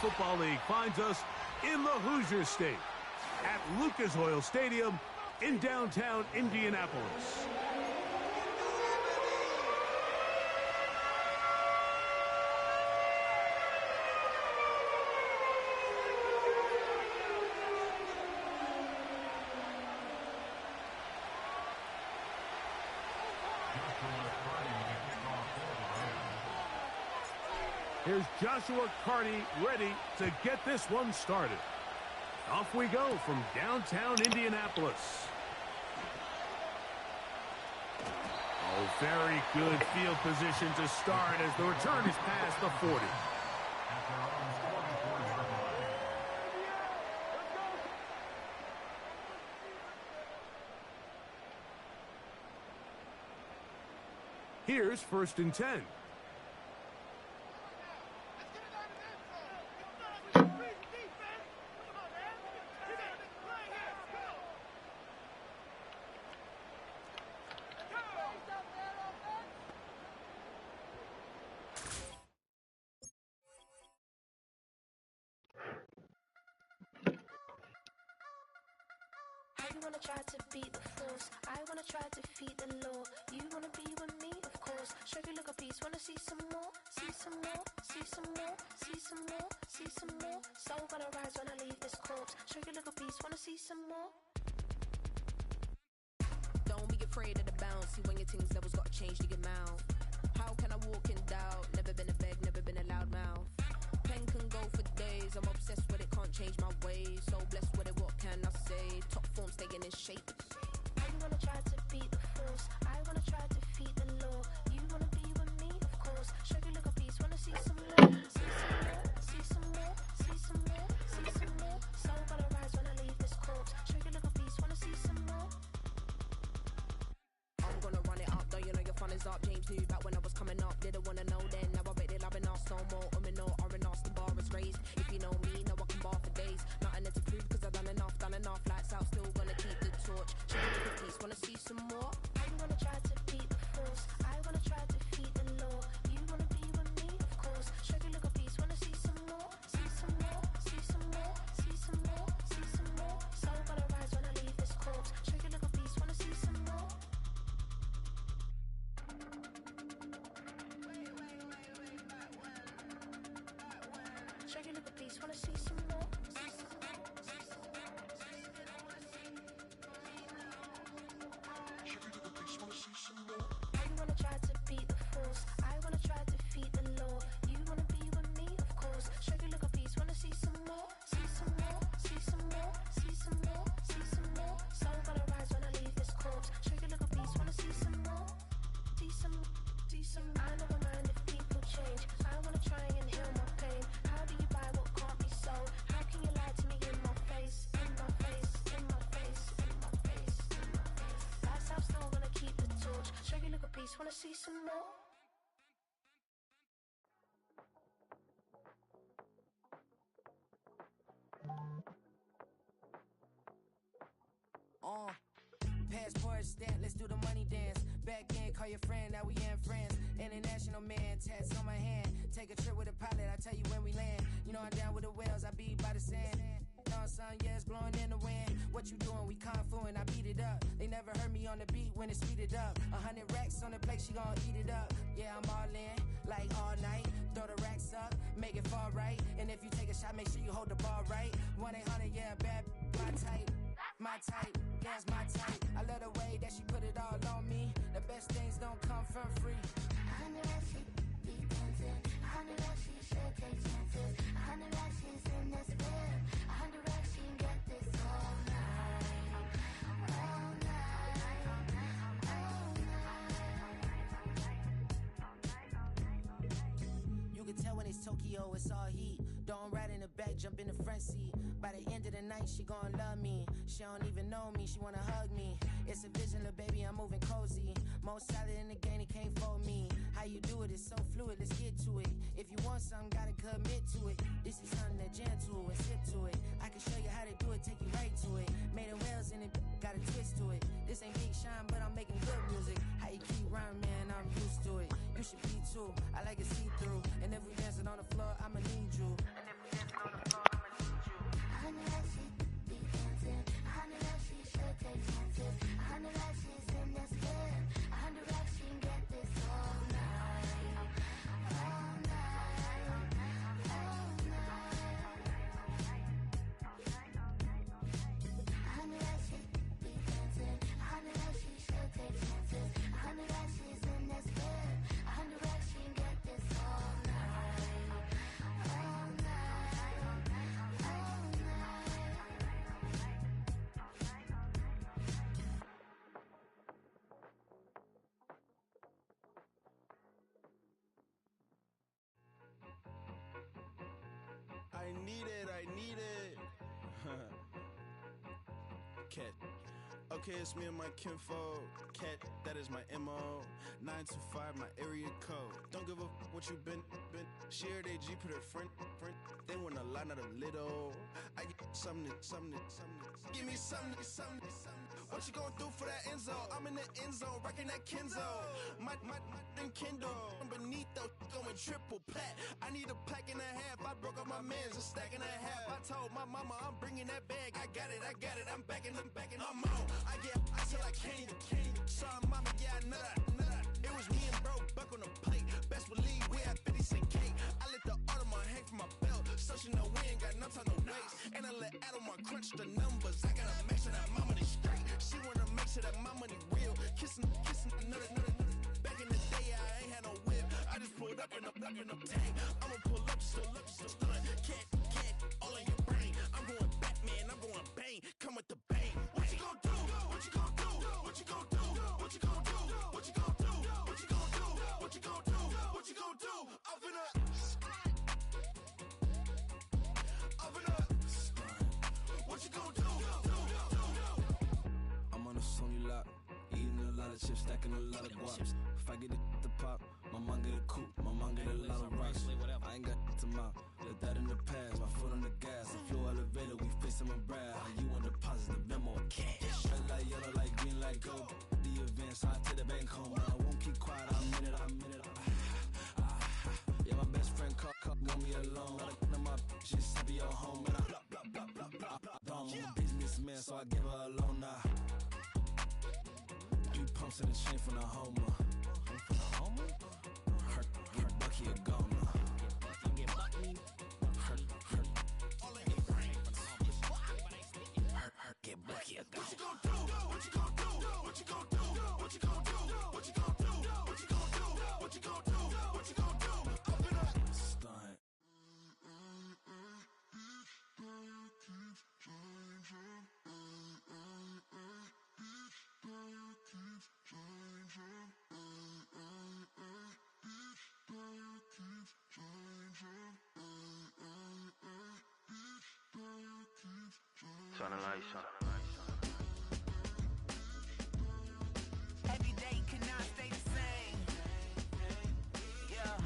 Football League finds us in the Hoosier State at Lucas Oil Stadium in downtown Indianapolis. Here's Joshua Carney ready to get this one started. Off we go from downtown Indianapolis. Oh, very good field position to start as the return is past the 40. Here's 1st and 10. You wanna try to beat the force, I wanna try to defeat the law. You wanna be with me, of course. Show you look a piece, wanna see some more, see some more, see some more, see some more, see some more. Soul gonna rise when I leave this corpse. Show you look a piece, wanna see some more. Don't be afraid of the bounce. See when your things levels gotta change to get mouth. How can I walk in doubt? Never been a beg, never been a loud mouth. Pen can go for days. I'm obsessed with it, can't change my ways. So blessed with it, what can I say? Top form staying in shape. You wanna try to beat the force, I wanna try to defeat the law. You wanna be with me, of course. Show you look a piece, wanna see some more, see some more, see some more, see some more, see some more. Soul gonna rise when I leave this corpse. Show you look a piece, wanna see some more. I'm gonna run it up, though you know your fun is up. James knew back when I was coming up, didn't wanna know then. Now I bet they're loving us no more. No R&R's, the bar is raised. If you know me, know I can bar for days. Nothing to prove cause I've done enough. Lights out, still gonna keep the torch. Show you look a piece, wanna see some more? You wanna try to beat the force, I wanna try to defeat the law. You wanna be with me, of course. Show you look a piece, wanna see some more, see some more, see some more, see some more, see some more. Soul gonna rise when I leave this corpse. Show you look a piece, wanna see some more. Show you look a piece, wanna see some more. You wanna try to beat the force, I wanna try to defeat the law. You wanna be with me, of course. Show you look a piece, wanna see some more, see some more, see some more, see some more, see some more. Soul gonna rise when I leave this corpse. Show you look a piece, wanna see some more, see some, see some. I never mind if people change. I wanna try and heal my pain. How do you buy what can't be sold? How can you lie to me in my face, in my face, in my face, in my face, in my face? That's how I'm still gonna keep the torch. Show you look a piece, wanna see some more. Passport stamp, let's do the money dance. Back in, call your friend, now we in friends. International man, tats on my hand. Take a trip with a pilot, I tell you when we land. You know I'm down with the whales, I be by the sand. On sun, yeah, it's blowing in the wind. What you doing? We kung fu and I beat it up. They never heard me on the beat when it's speeded up. 100 racks on the plate, she gon' eat it up. Yeah, I'm all in, like all night. Throw the racks up, make it fall right. And if you take a shot, make sure you hold the ball right. 1-800, yeah, bad, my type. My type, that's my type. I love the way that she put it all on me. The best things don't come for free. I know that she be dancing. I know that she should take chances. I know that she's in this bed. I know that she can get this all night. All night. All night. You can tell when it's Tokyo, it's all heat. Don't ride in the back, jump in the front seat. By the end of the night, she gon' love me. She don't even know me, she wanna hug me. It's a vision, little baby, I'm moving cozy. Most solid in the game, it can't fold me. How you do it, it's so fluid, let's get to it. If you want something, gotta commit to it. This is something that jam to and sip to it. I can show you how to do it, take you right to it. Made of whales in it, got a twist to it. This ain't Big Shine, but I'm making good music. How you keep rhyming, man, I'm used to it. You should be too, I like it see-through. And if we dancing on the floor, I'ma need you. And if we dancing cat. Okay, it's me and my kinfolk. Cat, that is my MO. 925, my area code. Don't give a what you been. Shared AG, put her friend. They want a lot, not a little. I get something. Give me something. What you gonna do for that Enzo? I'm in the end zone, rocking that Kenzo. My Kindle. Beneath though, going triple plat. I need a pack and a half. I broke up my mans, a stack and a half. I told my mama I'm bringing that bag. I got it. I'm backing, I'm on. I till I can't. Saw mama, yeah, I know that. It was me and bro, buck on the plate. Best believe we had 50 cent cake. I let the Audemars hang from my belt, so she know we ain't got no time to waste. And I let Adelmar crunch the numbers. I gotta make sure that my money straight. She wanna make sure that my money real. Kissing another. Back in the day, I ain't had no whip. I just pulled up in the tank. I'ma pull up just to stun. Cat, all in your brain. I'm going Batman, I'm going bang. Come with the bang. What you gon' do? What you gon' do? What you gon' do? What you gon' do? What you gon' do? What you gon' do? What you gon' do? What you gon' do? I'm finna. What you gon' do? I'm on a Sony lot, eating a lot of chips, stacking a lot of guaps. If I get it the pop, my mom get a coupe, my mom get a lot of rocks. I ain't got to mouth, let that in the past. My foot on the gas, a flow elevator, we face them and brad. How you want deposit the memo or cash? Red like yellow, like green, like gold. The events, I take the bank home, but I won't keep quiet. I'm in it. Yeah, my best friend call, want me alone. None of my bitches be your home, and I blah. I'm a businessman, so I give her a loan now. 3 pumps in the chain from the Homer. Her Bucky a goner. Her get Bucky a goner. What you gon' do? What you gon' do? What you gon' do? What you gon' do? What you gon' do? What you gon' do? What you gon' do? What you gon' do? I'm finna stunt. Turn the lights on. Every day cannot stay the same. Yeah.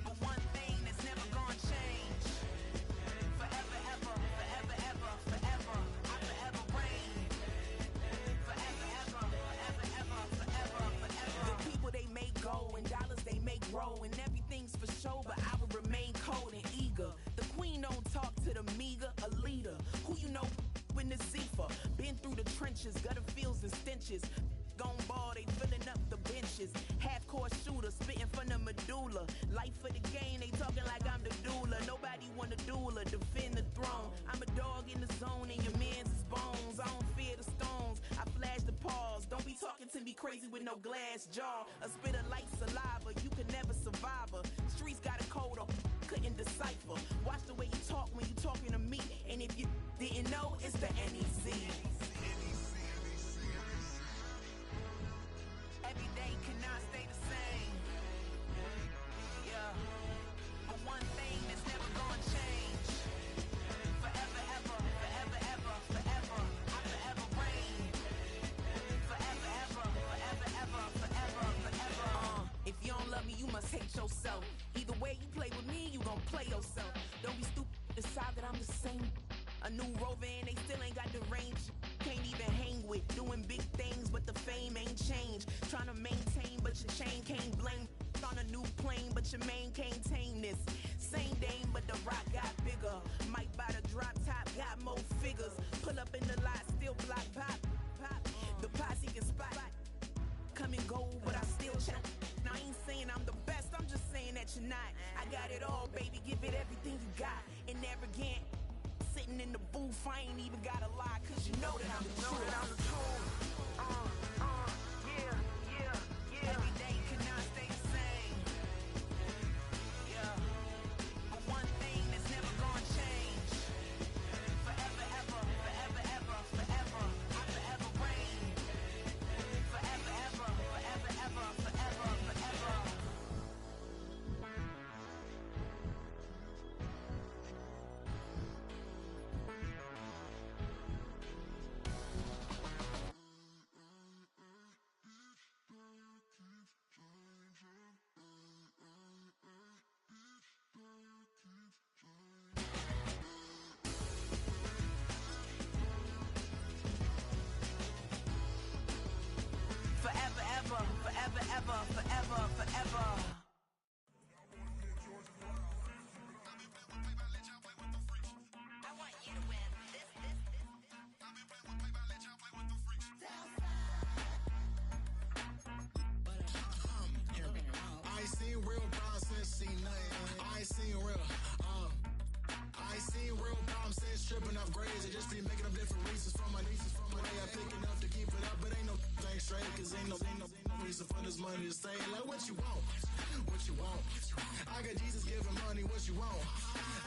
But one thing that's never gonna change. Forever, ever. I forever reign. Forever. The people they make go and dollars they make grow and everything's for show, but I will remain cold and eager. The queen don't talk to the meager, a leader. Who you know in the Zephyr? Been through the trenches, gutter fields and stenches. Gone ball, they filling up the benches. Half-court shooter, spitting from the medulla. Life for the game, they talking like I'm the doula. Nobody want a doula, defend the throne. I'm a dog in the zone and your man's is bones. I don't fear the stones, I flash the paws. Don't be talking to me crazy with no glass jaw. A spit of light saliva, you can never survive her. Streets got a code up, couldn't decipher. Watch the way you talk when you talking to me. And if you didn't know, it's the NEC. Every day cannot stay the same. Yeah. But one thing that's never gonna change. Forever. I forever reign. Forever. If you don't love me, you must hate yourself. Either way you play with me, you gon' play yourself. Don't be stupid, decide that I'm the same. A new rover and they still ain't got the range. Can't even hang with, doing big things, but the fame ain't changed. Trying to maintain, but your chain can't blame. On a new plane, but your main can't tame this. Same dame, but the rock got bigger. Might buy the drop top, got more figures. Pull up in the lot, still block pop. The posse can spot. Come and go, but I still check. Now I ain't saying I'm the best, I'm just saying that you're not. I got it all, baby, give it everything you got. And arrogant. Sitting in the booth, I ain't even gotta lie, cause you know that I'm the truth. Yeah. Every day cannot stay the same. Yeah. But one thing that's never gonna change. Forever. I forever reign. Forever. tripping off grades. I just be making up different reasons for my nieces. For my day, I pick enough to keep it up, but ain't no thing straight. Cause ain't no reason for this money to stay. Like, what you want? What you want? I got Jesus giving money, what you want?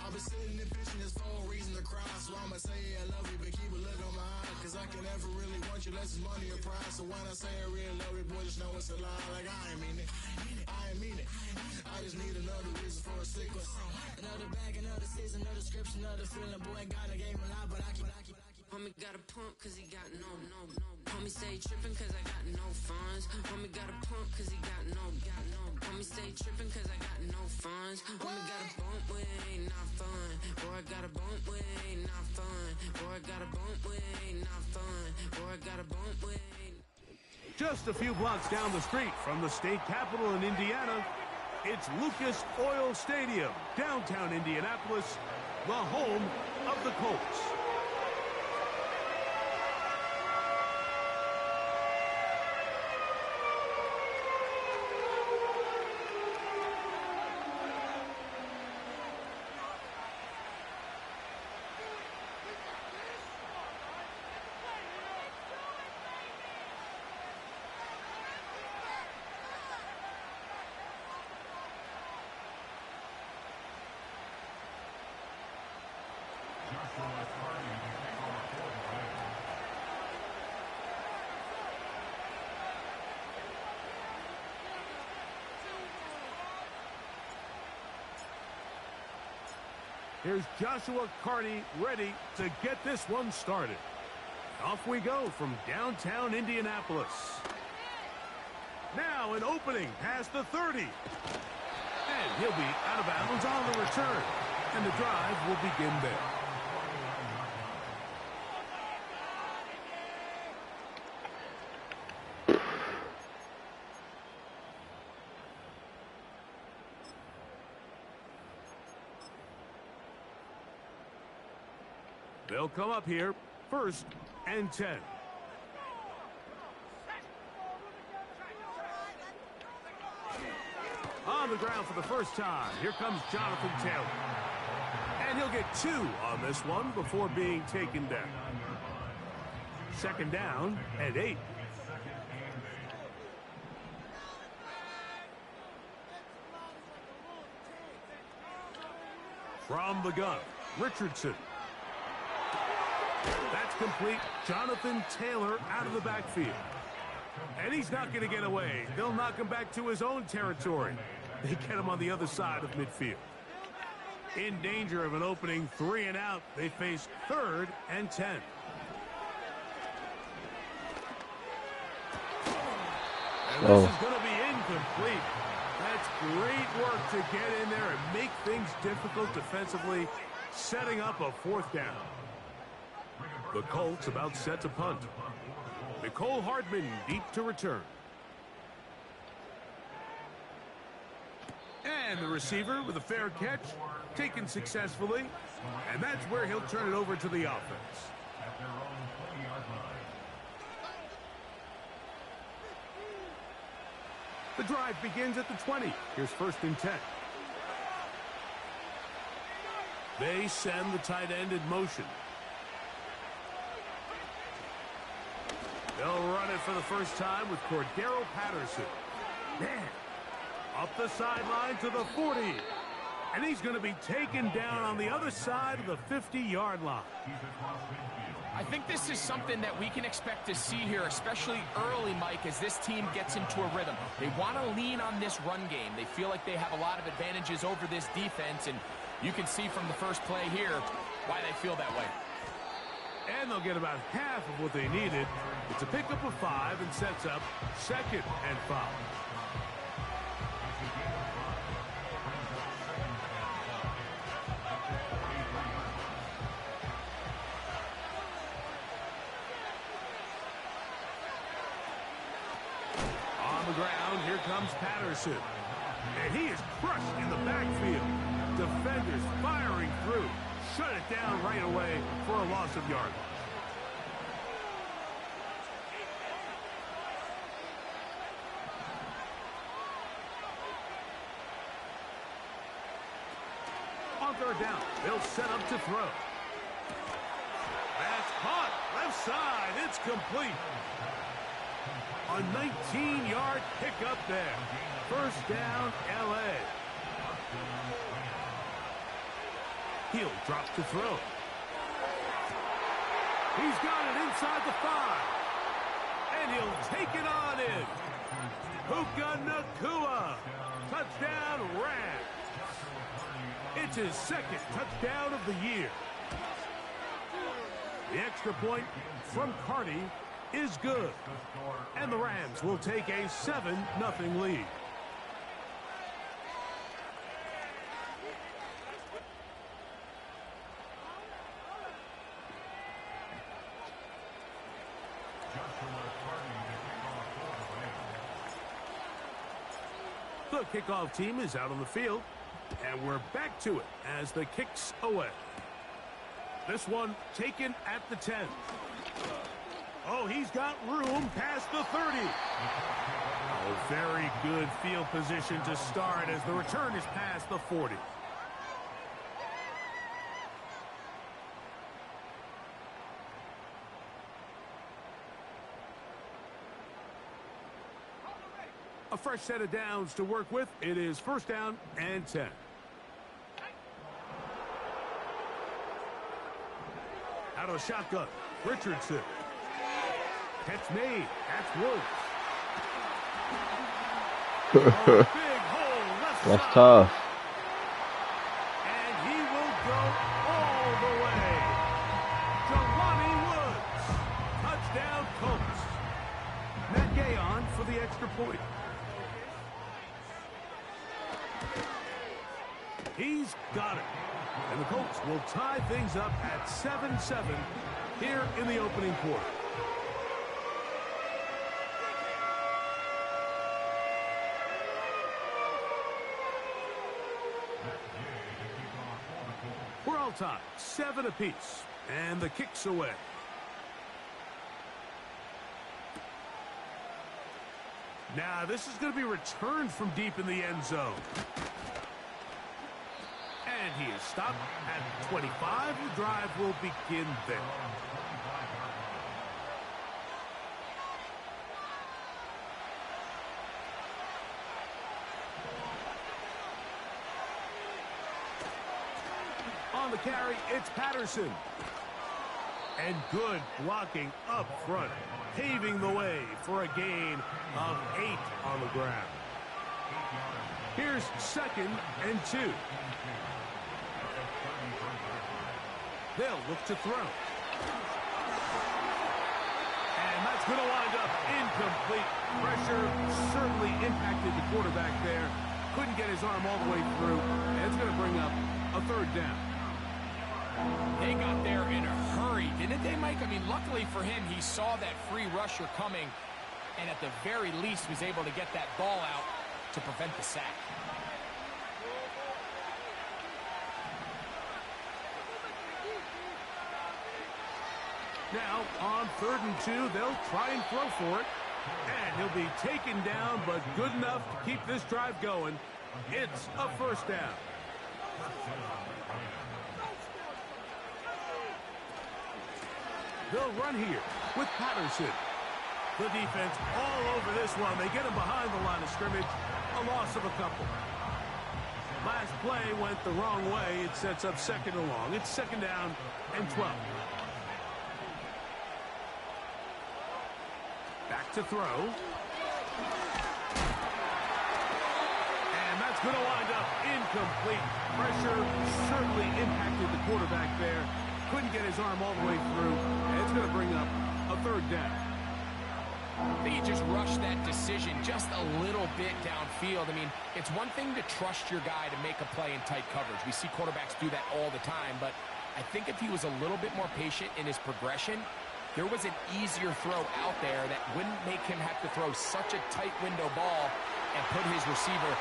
I've been sitting and pitching this for a reason to cry. So I'ma say I love you, but keep a look on my eye. Cause I can never really want you unless it's money or pride. So when I say I really love you, boy, just know it's a lie. Like, I ain't mean it. I ain't mean it. I just need another reason for a sequence. Another bag, another season, another description, another feeling. Boy, God, I gave him a lot, but I keep. Homie got a pump cause he got no. Homie stay trippin' cause I got no funds. Homie got a pump cause he got no. Homie stay trippin' cause I got no funds. Homie got a bump with ain't not fun. Or I got a bump with ain't not fun. Or I got a bump with ain't not fun. Or I got a bump with ain't. Just a few blocks down the street from the state capitol in Indiana, it's Lucas Oil Stadium, downtown Indianapolis, the home of the Colts. Here's Joshua Carney ready to get this one started. Off we go from downtown Indianapolis. Now an opening past the 30. And he'll be out of bounds on the return. And the drive will begin there. They'll come up here, 1st and 10. On the ground for the first time, here comes Jonathan Taylor. And he'll get 2 on this one before being taken down. 2nd down and 8. From the gun, Richardson. That's complete. Jonathan Taylor out of the backfield. And he's not going to get away. They'll knock him back to his own territory. They get him on the other side of midfield. In danger of an opening 3 and out, they face 3rd and 10. And this is going to be incomplete. That's great work to get in there and make things difficult defensively, setting up a 4th down. The Colts about set to punt. Nicole Hardman deep to return. And the receiver with a fair catch, taken successfully. And that's where he'll turn it over to the offense. The drive begins at the 20. Here's 1st and 10. They send the tight end in motion. They'll run it for the first time with Cordero Patterson. Man, up the sideline to the 40. And he's going to be taken down on the other side of the 50-yard line. I think this is something that we can expect to see here, especially early, Mike, as this team gets into a rhythm. They want to lean on this run game. They feel like they have a lot of advantages over this defense, and you can see from the first play here why they feel that way. And they'll get about half of what they needed. It's a pickup of 5 and sets up 2nd and 5. On the ground, here comes Patterson. And he is crushed in the backfield. Defenders firing through. Shut it down right away for a loss of yardage. On 3rd down, they'll set up to throw. caught. Left side. It's complete. A 19-yard pickup there. First down, L.A. He'll drop to throw. He's got it inside the 5. And he'll take it on in. Puka Nacua. Touchdown, Rams. It's his second touchdown of the year. The extra point from Carney is good. And the Rams will take a 7-0 lead. The kickoff team is out on the field, and we're back to it as the kick's away. This one taken at the 10. Oh, he's got room past the 30. Oh, very good field position to start as the return is past the 40. A fresh set of downs to work with. It is first down and 10. Out of the shotgun, Richardson. Catch made. That's Woods. Oh, big hole left That's side. tough. And he will go all the way. Jelani Woods. Touchdown, Colts. Matt Gay on for the extra point. He's got it. And the Colts will tie things up at 7-7 here in the opening quarter. We're all tied, 7 apiece, and the kick's away. Now, this is going to be returned from deep in the end zone. And he is stopped at 25. The drive will begin there. On the carry, it's Patterson. And good blocking up front, paving the way for a gain of 8 on the ground. Here's 2nd and 2. They'll look to throw. And that's going to wind up incomplete. Pressure certainly impacted the quarterback there. Couldn't get his arm all the way through. And it's going to bring up a 3rd down. They got there in a hurry, didn't they, Mike? I mean, luckily for him, he saw that free rusher coming and at the very least was able to get that ball out to prevent the sack. Now, on 3rd and 2, they'll try and throw for it. And he'll be taken down, but good enough to keep this drive going. It's a 1st down. They'll run here with Patterson. The defense all over this one. They get him behind the line of scrimmage. A loss of a couple. Last play went the wrong way. It sets up 2nd and long. It's 2nd down and 12. Back to throw. And that's going to wind up incomplete. Pressure certainly impacted the quarterback there. Couldn't get his arm all the way through. And it's going to bring up a 3rd down. I think he just rushed that decision just a little bit downfield. I mean, it's one thing to trust your guy to make a play in tight coverage. We see quarterbacks do that all the time. But I think if he was a little bit more patient in his progression, there was an easier throw out there that wouldn't make him have to throw such a tight window ball and put his receiver.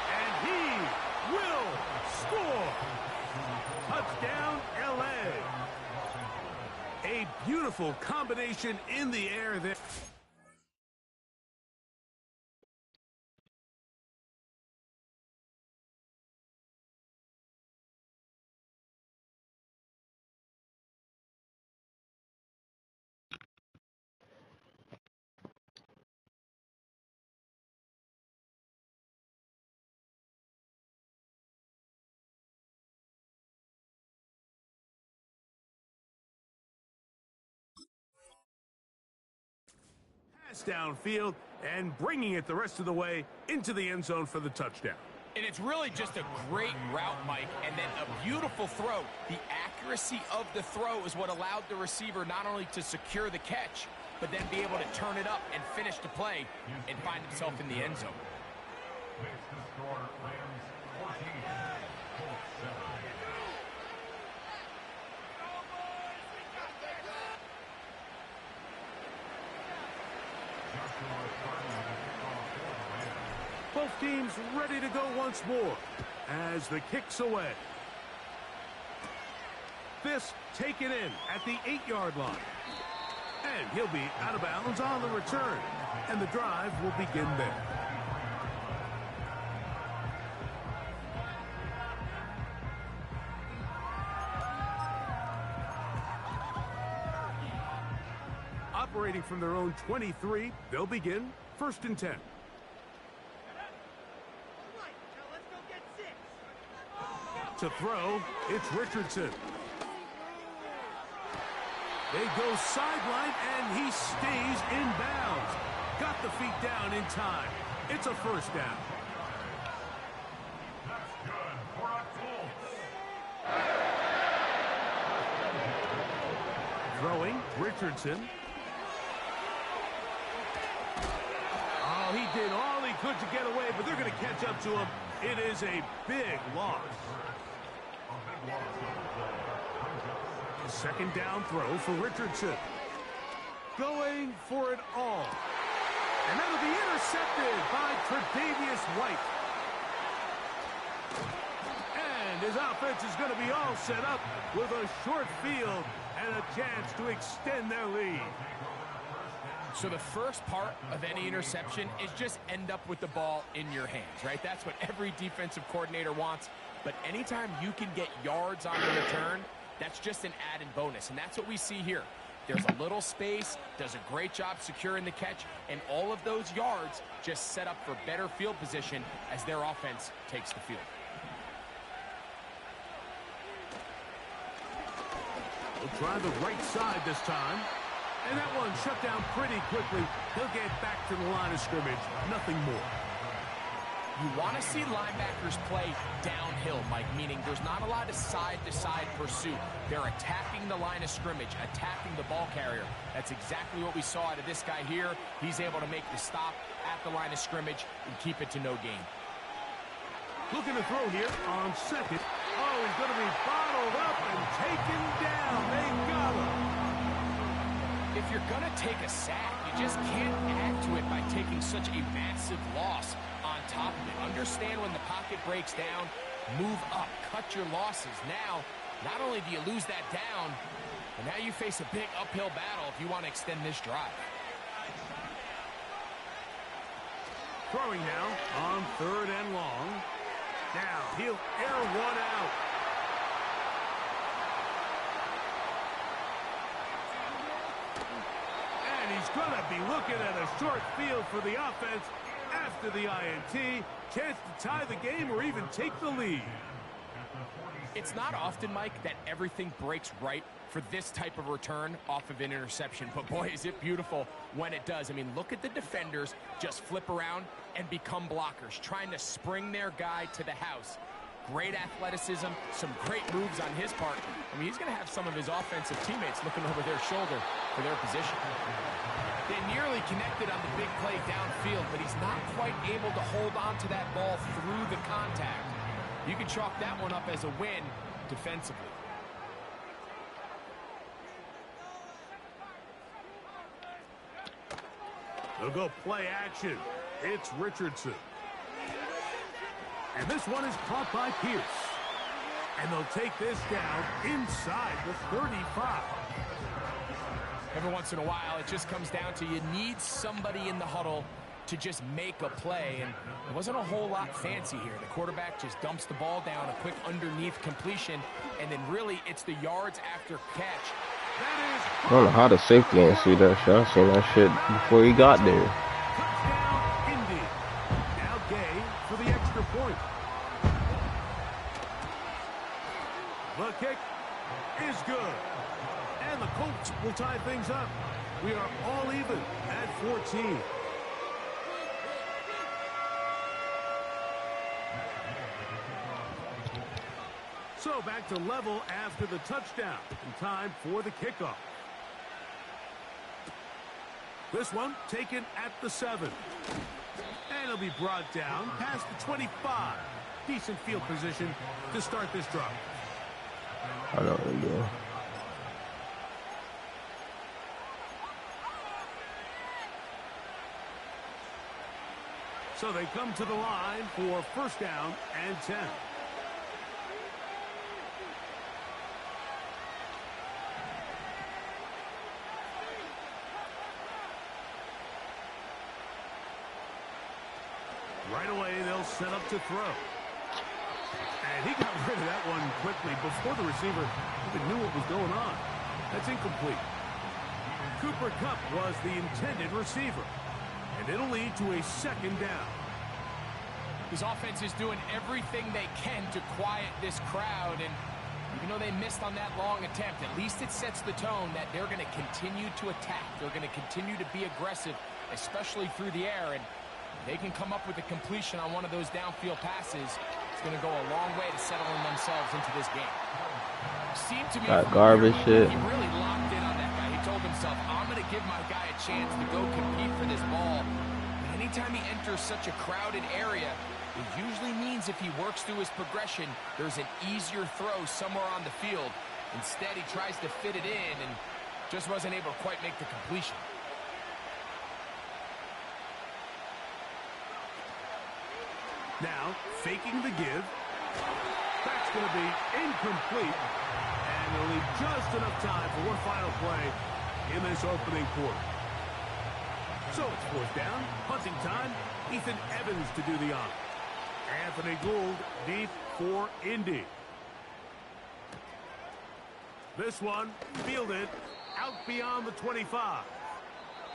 And he will score. Touchdown, L.A. A beautiful combination in the air there. gets downfield and bringing it the rest of the way into the end zone for the touchdown. And it's really just a great route, Mike, and then a beautiful throw. The accuracy of the throw is what allowed the receiver not only to secure the catch, but then be able to turn it up and finish the play and find himself in the end zone. Both teams ready to go once more as the kick's away. This taken in at the 8-yard line. And he'll be out of bounds on the return. And the drive will begin there. Operating from their own 23, they'll begin 1st and 10. To throw, it's Richardson. They go sideline, and he stays in bounds. Got the feet down in time. It's a 1st down. Throwing, Richardson. Oh, he did all he could to get away, but they're going to catch up to him. It is a big loss. 2nd down throw for Richardson. Going for it all. And that'll be intercepted by Tre'Davious White. And his offense is going to be all set up with a short field and a chance to extend their lead. So the first part of any interception is just end up with the ball in your hands, right? That's what every defensive coordinator wants. But anytime you can get yards on the return, that's just an added bonus. And that's what we see here. There's a little space, does a great job securing the catch, and all of those yards just set up for better field position as their offense takes the field. We'll try the right side this time. And that one shut down pretty quickly. He'll get back to the line of scrimmage. Nothing more. You want to see linebackers play downhill, Mike, meaning there's not a lot of side-to-side pursuit. They're attacking the line of scrimmage, attacking the ball carrier. That's exactly what we saw out of this guy here. He's able to make the stop at the line of scrimmage and keep it to no gain. Looking to throw here on 2nd. Oh, he's going to be bottled up and taken down. They got him. If you're going to take a sack, you just can't add to it by taking such a massive loss on top of it. Understand when the pocket breaks down, move up, cut your losses. Now, not only do you lose that down, but now you face a big uphill battle if you want to extend this drive. Throwing now on 3rd and long. Now, he'll air one out. And he's going to be looking at a short field for the offense after the INT. Chance to tie the game or even take the lead. It's not often, Mike, that everything breaks right for this type of return off of an interception. But boy, is it beautiful when it does. I mean, look at the defenders just flip around and become blockers, trying to spring their guy to the house. Great athleticism, some great moves on his part. I mean, he's going to have some of his offensive teammates looking over their shoulder for their position. They nearly connected on the big play downfield, but he's not quite able to hold on to that ball through the contact. You can chalk that one up as a win defensively. They'll go play action. It's Richardson. And this one is caught by Pierce. And they'll take this down inside the 35. Every once in a while, it just comes down to you need somebody in the huddle to just make a play, and it wasn't a whole lot fancy here. The quarterback just dumps the ball down, a quick underneath completion, and then really it's the yards after catch. I don't know how the safety ain't see that shot. I seen that shit before he got there. Touchdown, Indy. Now Gay for the extra point. The kick is good. And the Colts will tie things up. We are all even at 14. So back to level after the touchdown. And time for the kickoff. This one taken at the 7. And it'll be brought down past the 25. Decent field position to start this drive. I know what they're doing. So they come to the line for first down and 10. Right away, they'll set up to throw. And he got rid of that one quickly before the receiver even knew what was going on. That's incomplete. Cooper Kupp was the intended receiver. And it'll lead to a second down. His offense is doing everything they can to quiet this crowd. And even though they missed on that long attempt, at least it sets the tone that they're going to continue to attack. They're going to continue to be aggressive, especially through the air. And they can come up with a completion on one of those downfield passes. It's going to go a long way to settling themselves into this game. Seemed to me that garbage shit. He really locked in on that guy. He told himself, I'm going to give my guy a chance to go compete for this ball. But anytime he enters such a crowded area, it usually means if he works through his progression, there's an easier throw somewhere on the field. Instead, he tries to fit it in and just wasn't able to quite make the completion. Now, faking the give. That's going to be incomplete. And they'll leave just enough time for one final play in this opening quarter. So it's fourth down, punting time. Ethan Evans to do the honor. Anthony Gould deep for Indy. This one fielded out beyond the 25.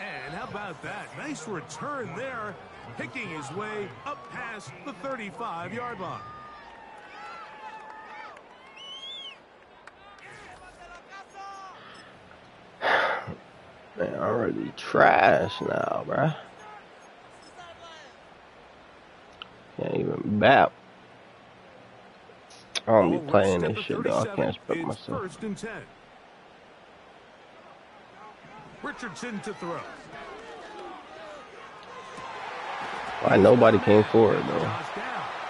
And how about that? Nice return there, picking his way up past the 35-yard line. Man, I'm already trash now, bruh. Can't even bap. I don't be playing this shit, though. I can't expect myself. First and 10. Richardson to throw. Why nobody came forward, though?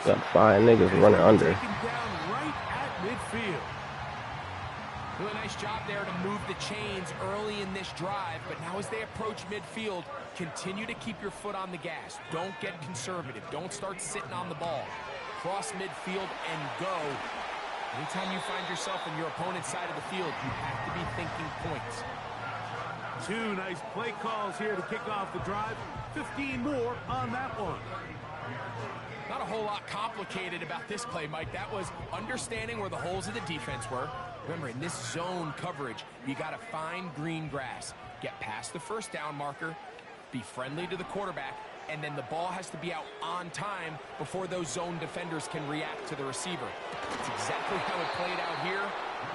Got 5 niggas running under. Right at midfield. Do a nice job there to move the chains early in this drive, but now as they approach midfield, continue to keep your foot on the gas. Don't get conservative. Don't start sitting on the ball. Cross midfield and go. Anytime you find yourself on your opponent's side of the field, you have to be thinking points. 2 nice play calls here to kick off the drive. 15 more on that one. Not a whole lot complicated about this play, Mike. That was understanding where the holes of the defense were. Remember, in this zone coverage, you got to find green grass. Get past the first down marker, be friendly to the quarterback, and then the ball has to be out on time before those zone defenders can react to the receiver. It's exactly how it played out here.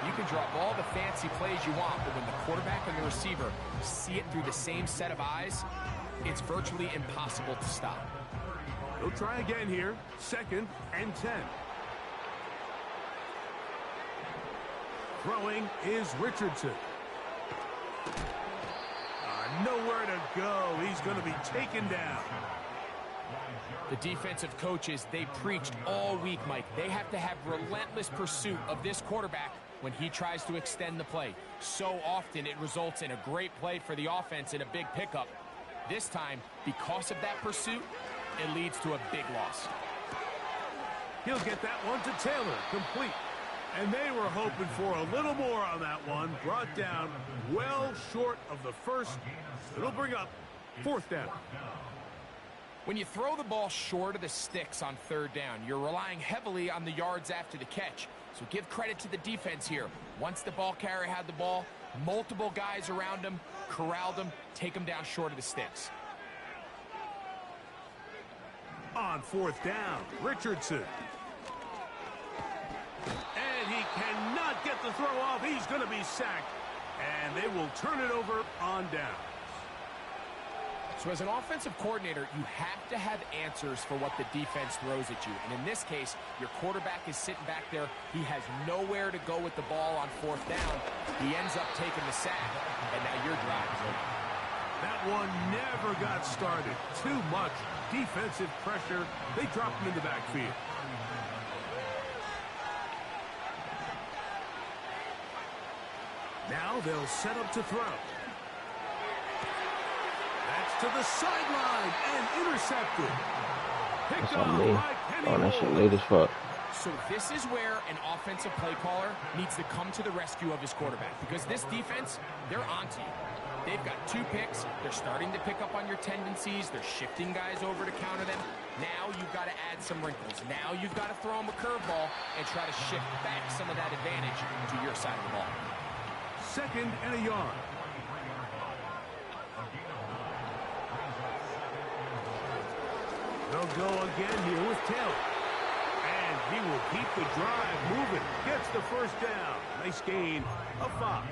You can drop all the fancy plays you want, but when the quarterback and the receiver see it through the same set of eyes, it's virtually impossible to stop. They'll try again here. Second and 10. Throwing is Richardson. Nowhere to go. He's going to be taken down. The defensive coaches, they preached all week, Mike. They have to have relentless pursuit of this quarterback when he tries to extend the play. So often it results in a great play for the offense and a big pickup. This time, because of that pursuit, it leads to a big loss. He'll get that one to Taylor, complete. And they were hoping for a little more on that one. Brought down well short of the first. It'll bring up fourth down. When you throw the ball short of the sticks on third down, you're relying heavily on the yards after the catch. So give credit to the defense here. Once the ball carrier had the ball, multiple guys around him, corralled him, take him down short of the sticks. On fourth down, Richardson. And he cannot get the throw off. He's going to be sacked. And they will turn it over on down. So as an offensive coordinator, you have to have answers for what the defense throws at you. And in this case, your quarterback is sitting back there. He has nowhere to go with the ball on 4th down. He ends up taking the sack, and now your drive is over. That one never got started. Too much defensive pressure. They dropped him in the backfield. Now they'll set up to throw. To the sideline and intercepted. That's on me. Oh, that shit late as fuck. So this is where an offensive play caller needs to come to the rescue of his quarterback, because this defense, they're onto you. They've got 2 picks. They're starting to pick up on your tendencies. They're shifting guys over to counter them. Now you've got to add some wrinkles. Now you've got to throw them a curveball and try to shift back some of that advantage to your side of the ball. 2nd and a yard. They'll go again here with Taylor. And he will keep the drive moving. Gets the 1st down. Nice gain of 5.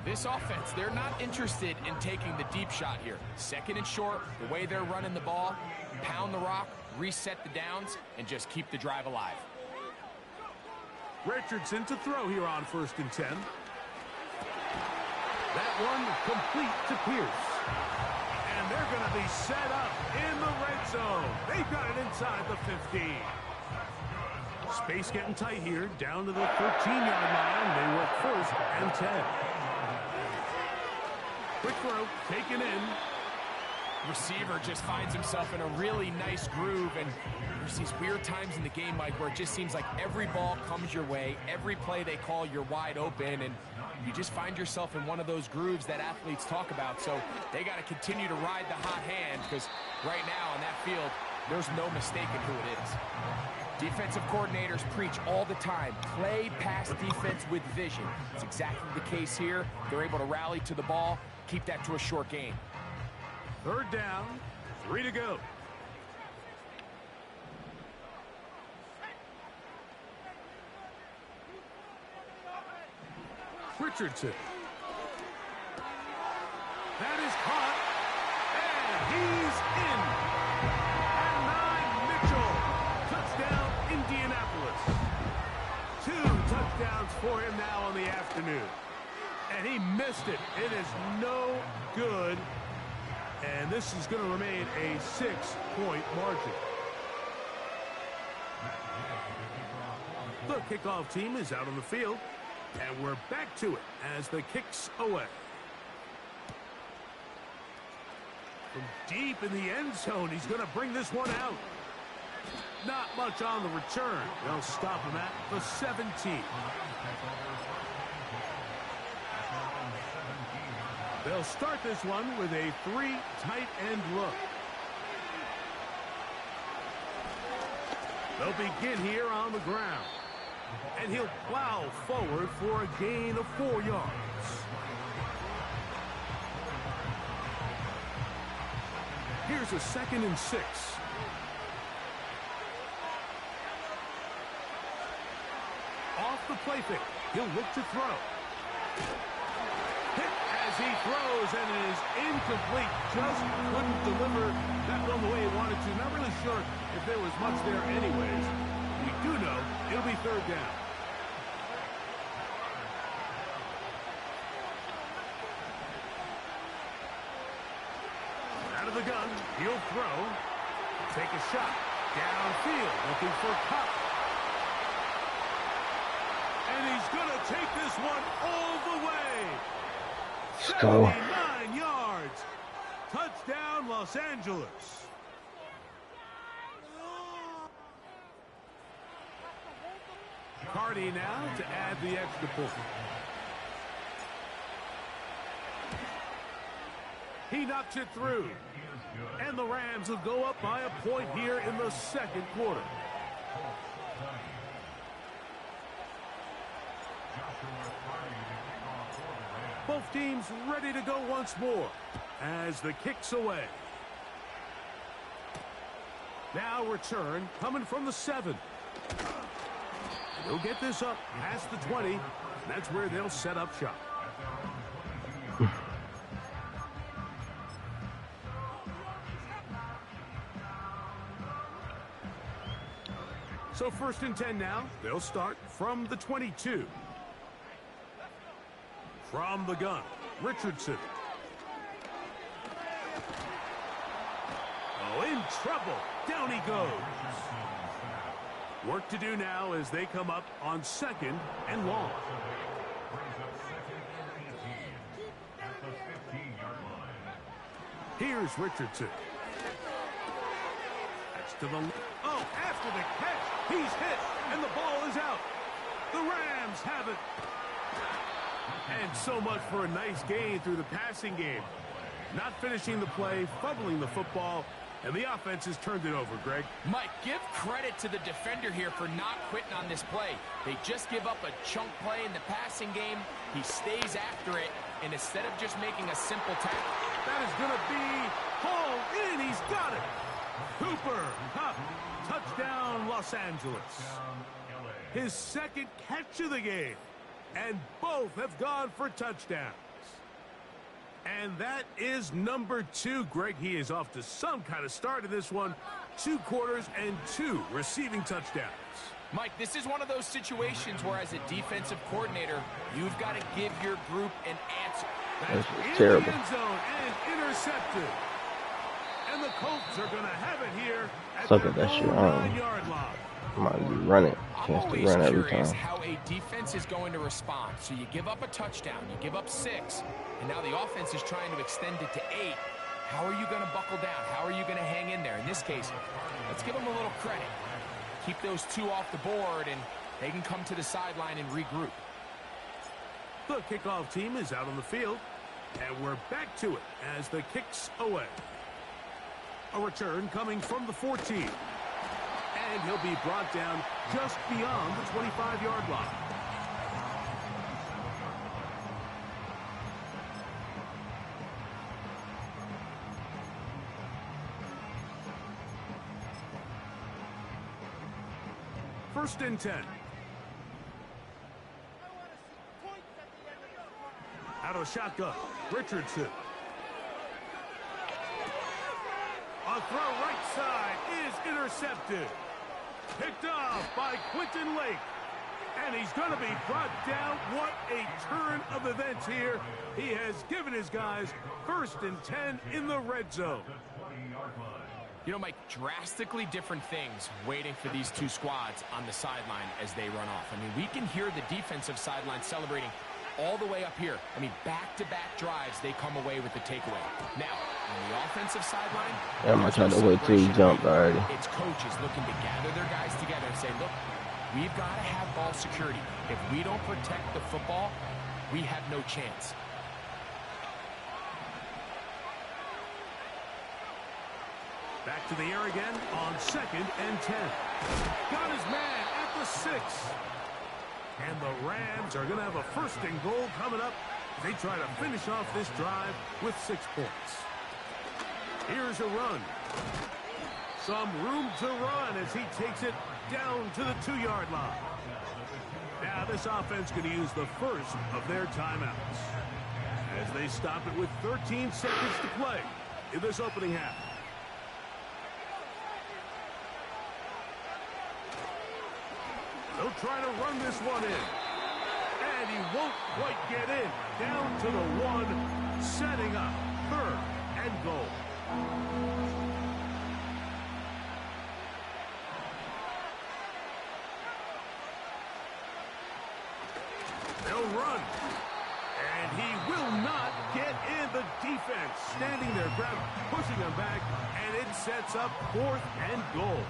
This offense, they're not interested in taking the deep shot here. 2nd and short, the way they're running the ball, pound the rock, reset the downs, and just keep the drive alive. Richardson to throw here on 1st and 10. That one complete to Pierce. And they're going to be set up in the red zone. They've got it inside the 15. Space getting tight here, down to the 13-yard line. They work 1st and 10. Quick throw, taken in. Receiver just finds himself in a really nice groove, and there's these weird times in the game, Mike, where it just seems like every ball comes your way, every play they call, you're wide open, and you just find yourself in one of those grooves that athletes talk about. So they got to continue to ride the hot hand, because right now on that field, there's no mistaking who it is. Defensive coordinators preach all the time, play pass defense with vision. It's exactly the case here. They're able to rally to the ball, keep that to a short game. 3rd down, 3 to go. Richardson. That is caught, and he's in. And 9, Mitchell. Touchdown, Indianapolis. 2 touchdowns for him now on the afternoon. And he missed it. It is no good. And this is going to remain a 6-point margin. The kickoff team is out on the field. And we're back to it as the kick's away. From deep in the end zone, he's going to bring this one out. Not much on the return. They'll stop him at the 17. They'll start this one with a 3 tight end look. They'll begin here on the ground. And he'll plow forward for a gain of 4 yards. Here's a 2nd and 6. Off the play fake. He'll look to throw. Hit as he throws, and it is incomplete. Just couldn't deliver that one the way he wanted to. Not really sure if there was much there anyways. We do know it'll be 3rd down. Out of the gun, he'll throw. Take a shot. Downfield, looking for Cup. And he's going to take this one all the way. Let's go. 79 yards. Touchdown, Los Angeles. Cardi now to add the extra point. He knocks it through. And the Rams will go up by a point here in the 2nd quarter. Both teams ready to go once more as the kick's away. Now return coming from the 7. They'll get this up past the 20. And that's where they'll set up shop. So 1st and 10 now. They'll start from the 22. From the gun, Richardson. Oh, in trouble. Down he goes. Work to do now as they come up on 2nd and long. Here's Richardson. That's to the... Oh, after the catch, he's hit, and the ball is out. The Rams have it. And so much for a nice gain through the passing game. Not finishing the play, fumbling the football, and the offense has turned it over, Greg. Mike, give credit to the defender here for not quitting on this play. They just give up a chunk play in the passing game. He stays after it, and instead of just making a simple tackle, that is going to be hauled in. He's got it. Cooper, touchdown, Los Angeles. His 2nd catch of the game, and both have gone for touchdowns. And that is number 2, Greg. He is off to some kind of start in this one. 2 quarters and 2 receiving touchdowns. Mike, this is one of those situations where as a defensive coordinator, you've got to give your group an answer. That's in terrible. The end zone and intercepted. And the Colts are going to have it here at Suck their at that shit. own 9-yard line. Might be running. I'm Chance to always run every curious time. how a defense is going to respond. So you give up a touchdown, you give up 6, and now the offense is trying to extend it to 8. How are you going to buckle down? How are you going to hang in there? In this case, let's give them a little credit. Keep those 2 off the board, and they can come to the sideline and regroup. The kickoff team is out on the field, and we're back to it as the kick's away. A return coming from the 14. And he'll be brought down just beyond the 25-yard line. First and 10. Out of shotgun, Richardson. A throw right side is intercepted. Picked off by Quentin Lake. And he's going to be brought down. What a turn of events here. He has given his guys 1st and 10 in the red zone. You know, Mike, drastically different things waiting for these 2 squads on the sideline as they run off. I mean, we can hear the defensive sideline celebrating all the way up here. I mean, back-to-back drives, they come away with the takeaway. Now, on the offensive sideline, I'm going to try to wait till he jumped already. it's coaches looking to gather their guys together and say, look, we've got to have ball security. If we don't protect the football, we have no chance. Back to the air again on 2nd and 10. Got his man at the 6. And the Rams are going to have a 1st and goal coming up. They try to finish off this drive with 6 points. Here's a run. Some room to run as he takes it down to the 2-yard line. Now this offense going to use the first of their timeouts as they stop it with 13 seconds to play in this opening half. They'll try to run this one in. And he won't quite get in. Down to the 1, setting up 3rd and goal. They'll run. And he will not get in. The defense standing their ground, pushing him back, and it sets up 4th and goal.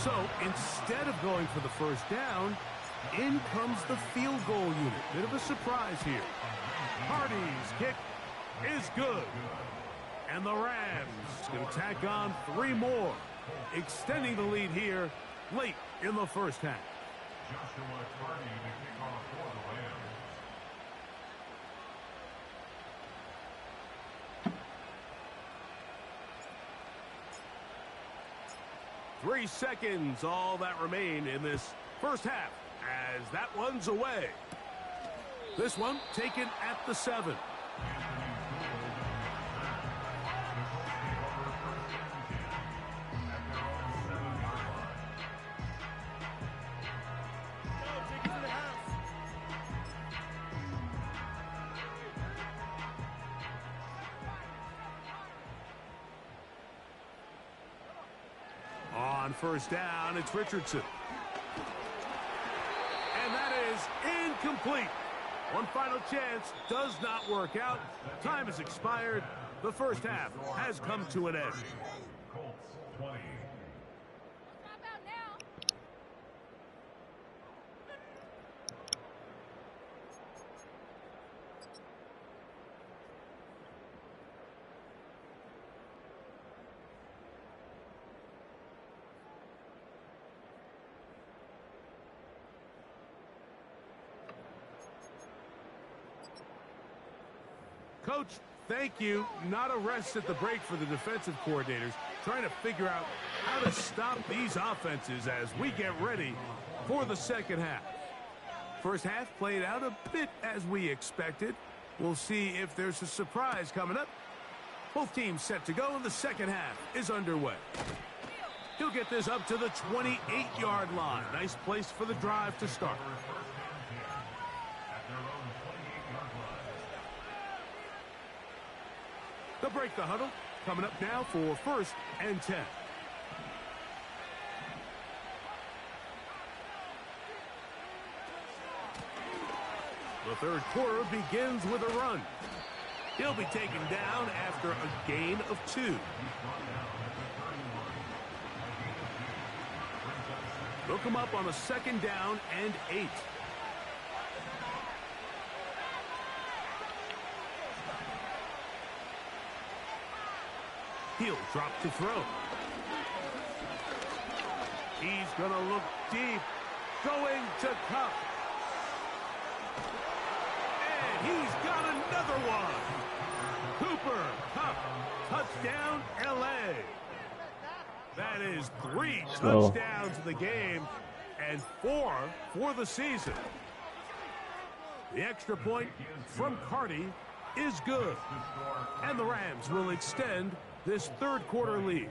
So instead of going for the 1st down, in comes the field goal unit. Bit of a surprise here. Hardy's kick is good. And the Rams can tack on 3 more, extending the lead here late in the 1st half. Joshua Hardy, the kickoff for the Rams. 3 seconds, all that remain in this 1st half as that one's away. This one taken at the 7. On first down, it's Richardson. And that is incomplete. One final chance does not work out. Time has expired. The first half has come to an end. Colts 20. Coach, thank you. Not a rest at the break for the defensive coordinators, trying to figure out how to stop these offenses as we get ready for the second half. First half played out a bit as we expected. We'll see if there's a surprise coming up. Both teams set to go, and the second half is underway. He'll get this up to the 28-yard line. Nice place for the drive to start. They'll break the huddle. Coming up now for first and 10. The third quarter begins with a run. He'll be taken down after a gain of 2. They'll come up on a second down and 8. He'll drop to throw. He's going to look deep. Going to Cup. And he's got another one. Cooper Cup. Touchdown, L.A. That is 3 touchdowns in the game and 4 for the season. The extra point from Carty is good. And the Rams will extend this third quarter lead.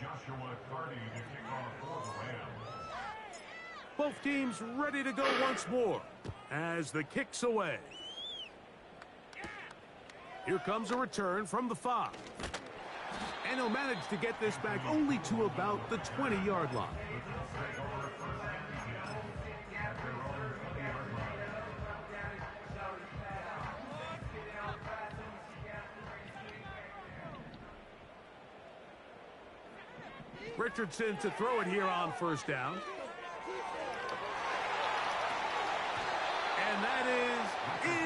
Joshua Carty to kick off for the Rams. Both teams ready to go once more as the kick's away. Here comes a return from the 5. And he'll manage to get this back only to about the 20-yard line. Richardson to throw it here on first down. And that is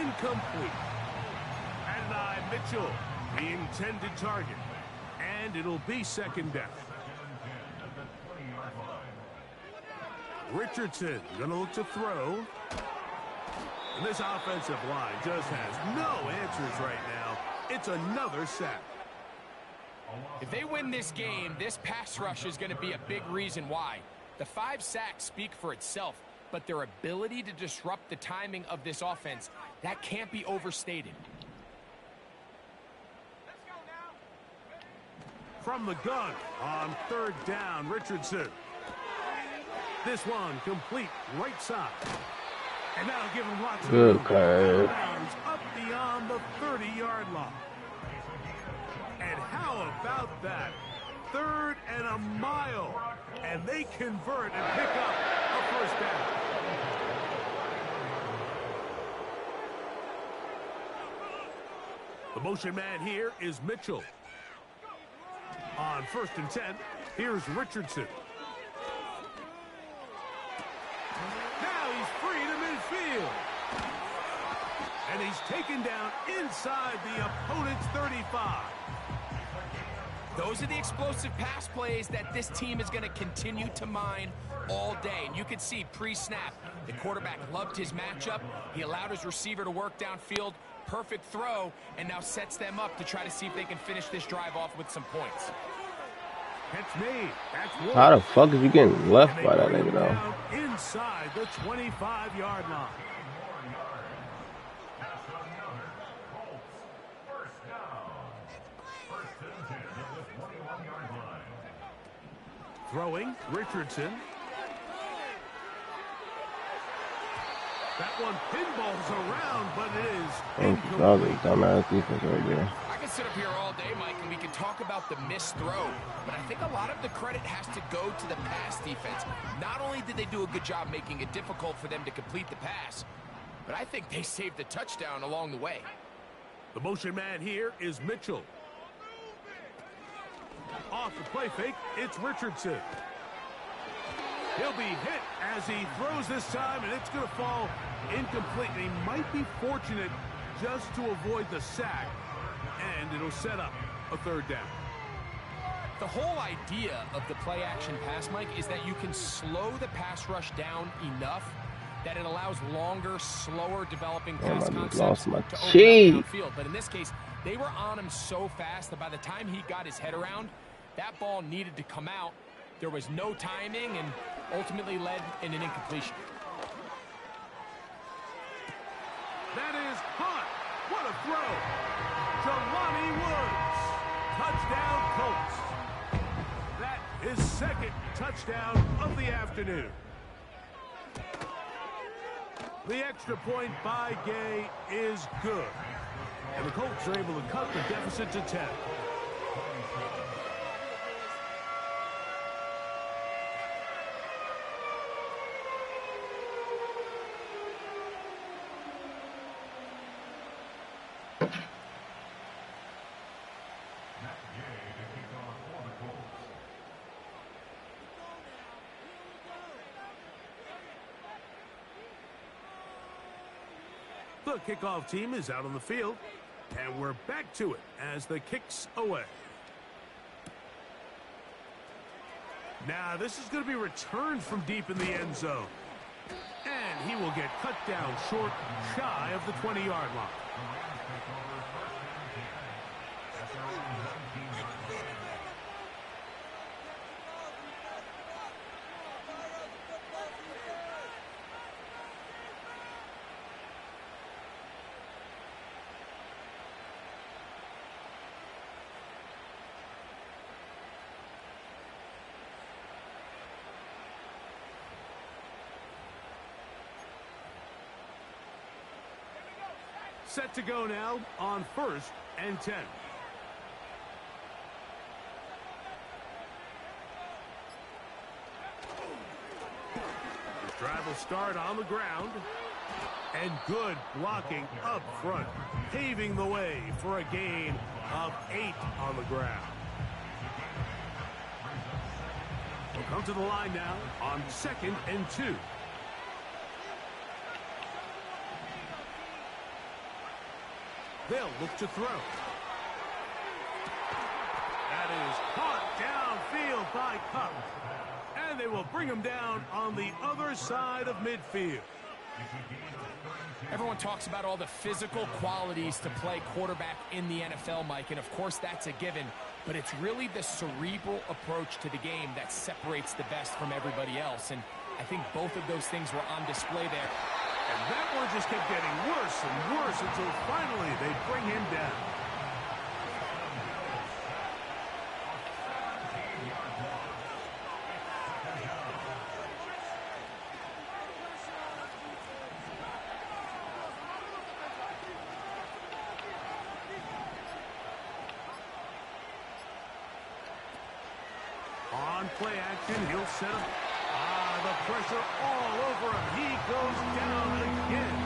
incomplete. Adonai Mitchell, the intended target. And it'll be second down. Richardson going to look to throw. And this offensive line just has no answers right now. It's another sack. If they win this game, this pass rush is going to be a big reason why. The 5 sacks speak for itself, but their ability to disrupt the timing of this offense, that can't be overstated. From the gun on third down, Richardson. This one complete right side. And that'll give him lots of room. Up beyond the 30-yard line. And how about that? 3rd and a mile. And they convert and pick up a first down. The motion man here is Mitchell. On first and 10, here's Richardson. Now he's free to midfield. And he's taken down inside the opponent's 35. Those are the explosive pass plays that this team is going to continue to mine all day. And you can see pre-snap, the quarterback loved his matchup. He allowed his receiver to work downfield. Perfect throw, and now sets them up to try to see if they can finish this drive off with some points. That's me. That's one. How the fuck is you getting left by that nigga though? Inside the 25-yard line. Throwing, Richardson. That one pinballs around, but it is That was a dumbass defense right there. I can could sit up here all day, Mike, and we could talk about the missed throw, but I think a lot of the credit has to go to the pass defense. Not only did they do a good job making it difficult for them to complete the pass, but I think they saved the touchdown along the way. The motion man here is Mitchell. Off the play fake, it's Richardson. He'll be hit as he throws this time, and it's going to fall incomplete. He might be fortunate just to avoid the sack, and it'll set up a third down. The whole idea of the play-action pass, Mike, is that you can slow the pass rush down enough that it allows longer, slower developing pass concepts to open up downfield. But in this case, they were on him so fast that by the time he got his head around, that ball needed to come out. There was no timing and ultimately led in an incompletion. That is hot. What a throw. Jelani Woods. Touchdown, Colts. That is second touchdown of the afternoon. The extra point by Gay is good. And the Colts are able to cut the deficit to 10. The kickoff team is out on the field, and we're back to it as the kick's away. Now, this is going to be returned from deep in the end zone. And he will get cut down short, shy of the 20-yard line. Set to go now on 1st and 10. The drive will start on the ground. And good blocking up front, paving the way for a gain of 8 on the ground. We'll come to the line now on 2nd and 2. They'll look to throw. That is caught downfield by Cup. And they will bring him down on the other side of midfield. Everyone talks about all the physical qualities to play quarterback in the NFL, Mike, and of course that's a given, but it's really the cerebral approach to the game that separates the best from everybody else, and I think both of those things were on display there. And that one just kept getting worse and worse until finally they bring him down. On play action, he'll set up. The pressure all over him. He goes down again.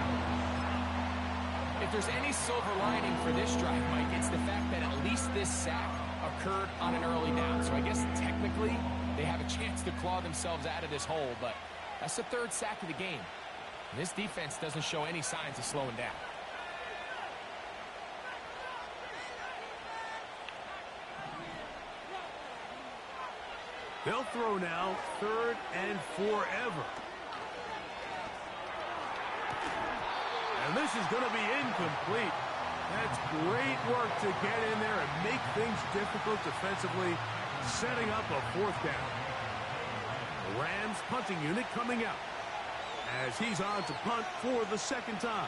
If there's any silver lining for this drive, Mike, it's the fact that at least this sack occurred on an early down. So I guess technically they have a chance to claw themselves out of this hole, but that's the 3rd sack of the game. And this defense doesn't show any signs of slowing down. They'll throw now 3rd and forever. And this is going to be incomplete. That's great work to get in there and make things difficult defensively, setting up a 4th down. The Rams punting unit coming out as he's on to punt for the 2nd time.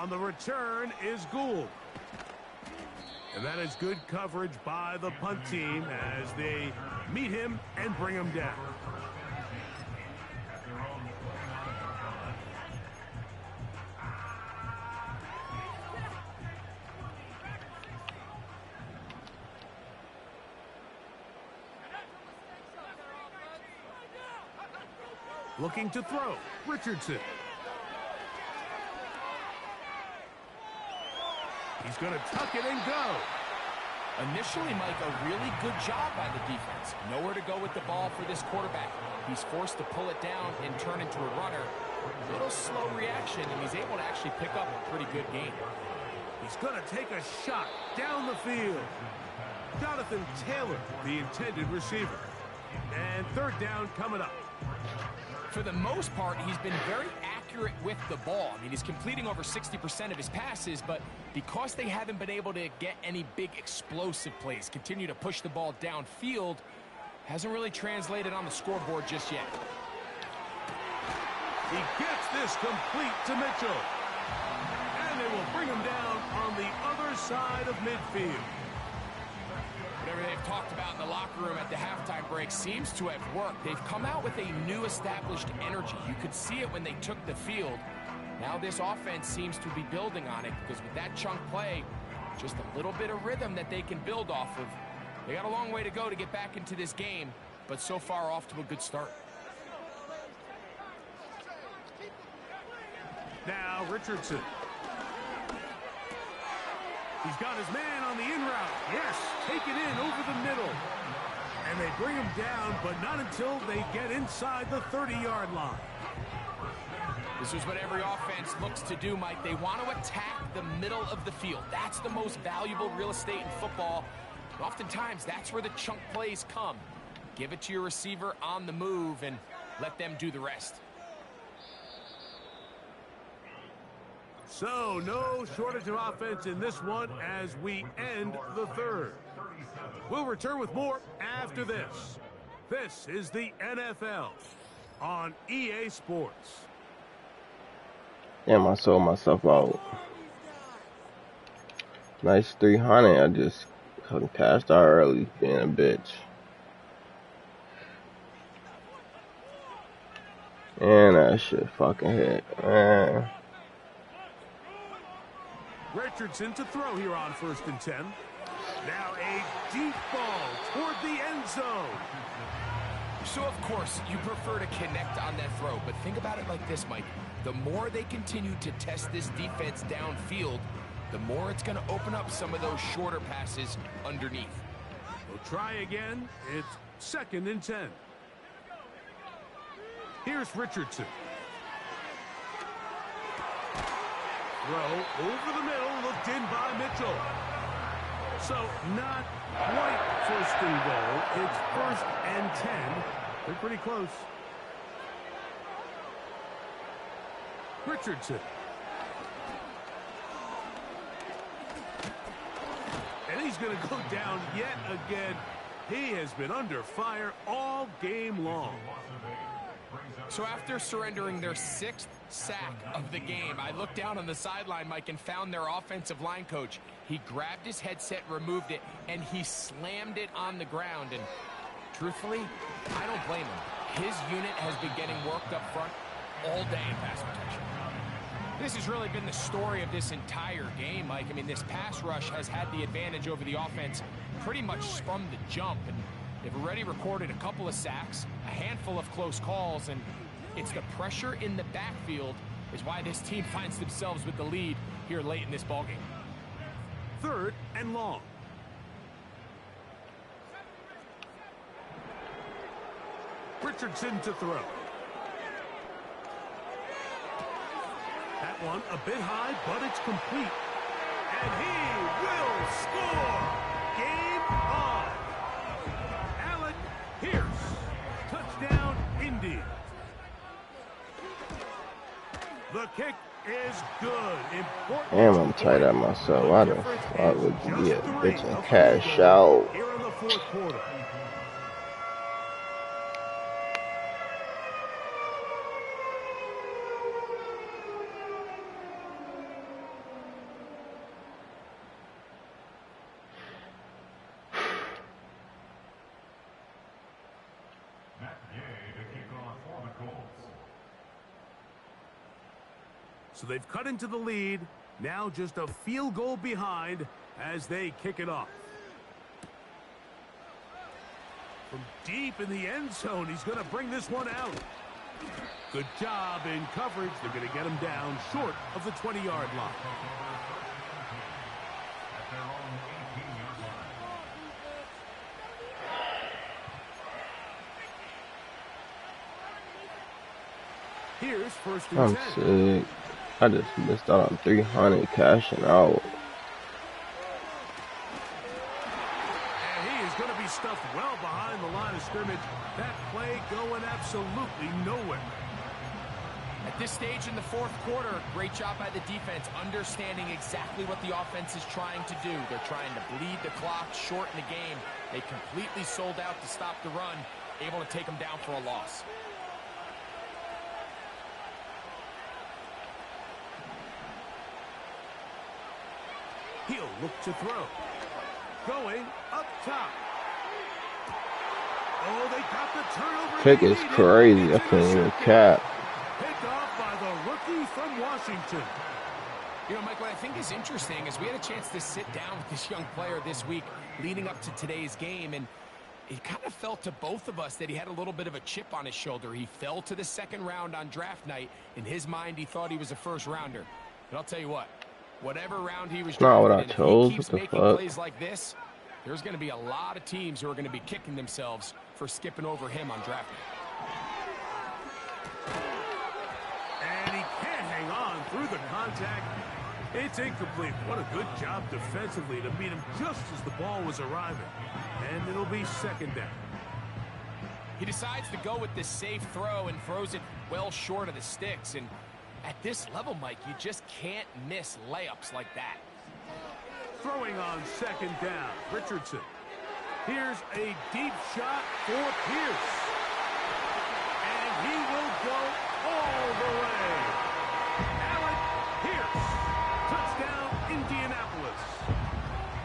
On the return is Gould. And that is good coverage by the punt team as they meet him and bring him down. Looking to throw, Richardson. He's going to tuck it and go. Initially, Mike, a really good job by the defense. Nowhere to go with the ball for this quarterback. He's forced to pull it down and turn into a runner. A little slow reaction, and he's able to actually pick up a pretty good game. He's going to take a shot down the field. Jonathan Taylor, the intended receiver. And third down coming up. For the most part, he's been very accurate with the ball. I mean, he's completing over 60% of his passes, but because they haven't been able to get any big explosive plays, continue to push the ball downfield, hasn't really translated on the scoreboard just yet. He gets this complete to Mitchell. And they will bring him down on the other side of midfield. Whatever they've talked about in the locker room at the halftime break seems to have worked. They've come out with a new established energy. You could see it when they took the field. Now this offense seems to be building on it because with that chunk play, just a little bit of rhythm that they can build off of. They got a long way to go to get back into this game, but so far off to a good start. Now Richardson. He's got his man on the in route. Yes, take it in over the middle. And they bring him down, but not until they get inside the 30-yard line. This is what every offense looks to do, Mike. They want to attack the middle of the field. That's the most valuable real estate in football. And oftentimes, that's where the chunk plays come. Give it to your receiver on the move and let them do the rest. So, no shortage of offense in this one as we end the third. We'll return with more after this. This is the NFL on EA Sports. Damn, I sold myself out. Nice 300. I just cashed out early, being a bitch. And that shit fucking hit, man. Richardson to throw here on 1st and 10. Now a deep ball toward the end zone. So, of course, you prefer to connect on that throw, but think about it like this, Mike. The more they continue to test this defense downfield, the more it's going to open up some of those shorter passes underneath. We'll try again. It's 2nd and 10. Here's Richardson. Throw over the middle, looked in by Mitchell. So not quite 1st and goal. It's 1st and 10. They're pretty close. Richardson. And he's going to go down yet again. He has been under fire all game long. So after surrendering their 6th sack of the game, I looked down on the sideline, Mike, and found their offensive line coach. He grabbed his headset, removed it, and he slammed it on the ground. And truthfully, I don't blame him. His unit has been getting worked up front all day in pass protection. This has really been the story of this entire game, Mike. I mean, this pass rush has had the advantage over the offense pretty much from the jump. And they've already recorded a couple of sacks, a handful of close calls, and it's the pressure in the backfield is why this team finds themselves with the lead here late in this ballgame. 3rd and long. Richardson to throw. That one a bit high, but it's complete. And he will score. Game on. Alec Pierce. Touchdown, Indy. The kick is good. Important. Damn, I'm tight at myself. Why the fuck would you be a bitch and cash out? Here in the 4th quarter. So they've cut into the lead. Now just a field goal behind as they kick it off. From deep in the end zone, he's going to bring this one out. Good job in coverage. They're going to get him down short of the 20-yard line. Here's first and 10. I'm sick. I just missed out on 300 cashing out. And he is going to be stuffed well behind the line of scrimmage. That play going absolutely nowhere. At this stage in the fourth quarter, great job by the defense, understanding exactly what the offense is trying to do. They're trying to bleed the clock, shorten the game. They completely sold out to stop the run, able to take them down for a loss. He'll look to throw. Going up top. Oh, they got the turnover. Pick is crazy. I can't even cap. Picked off by the rookie from Washington. You know, Mike, what I think is interesting is we had a chance to sit down with this young player this week leading up to today's game, and it kind of felt to both of us that he had a little bit of a chip on his shoulder. He fell to the second round on draft night. In his mind, he thought he was a first rounder. But I'll tell you what. Whatever round he was not what I drafted in, chose. if he keeps What the making fuck? plays like this, there's going to be a lot of teams who are going to be kicking themselves for skipping over him on draft night. And he can't hang on through the contact. It's incomplete. What a good job defensively to meet him just as the ball was arriving. And it'll be second down. He decides to go with this safe throw and throws it well short of the sticks. And at this level, Mike, you just can't miss layups like that. Throwing on second down, Richardson. Here's a deep shot for Pierce. And he will go all the way. Allen Pierce. Touchdown, Indianapolis.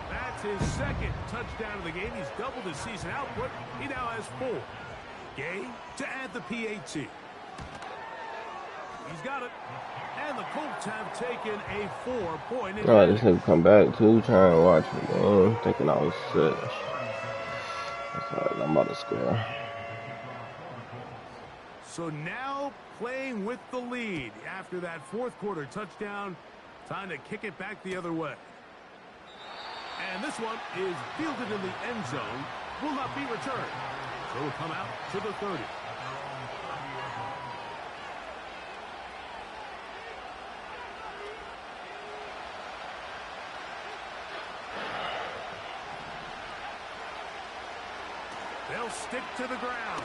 That's his second touchdown of the game. He's doubled his season output. He now has 4. Gay to add the PAT. He's got it. And the Colts have taken a 4-point advantage. Oh, this nigga come back too, trying to watch me, man. Thinking I was sick. That's alright, I'm about to score. So now playing with the lead after that fourth quarter touchdown. Time to kick it back the other way. And this one is fielded in the end zone. Will not be returned. So it'll come out to the 30. They'll stick to the ground.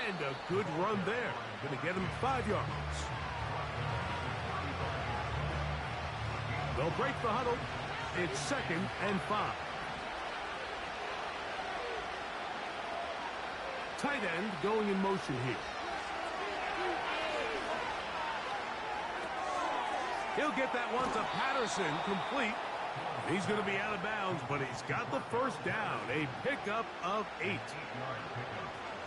And a good run there. Going to get him 5 yards. They'll break the huddle. It's 2nd and 5. Tight end going in motion here. He'll get that one to Patterson, complete. He's going to be out of bounds, but he's got the first down. A pickup of 8.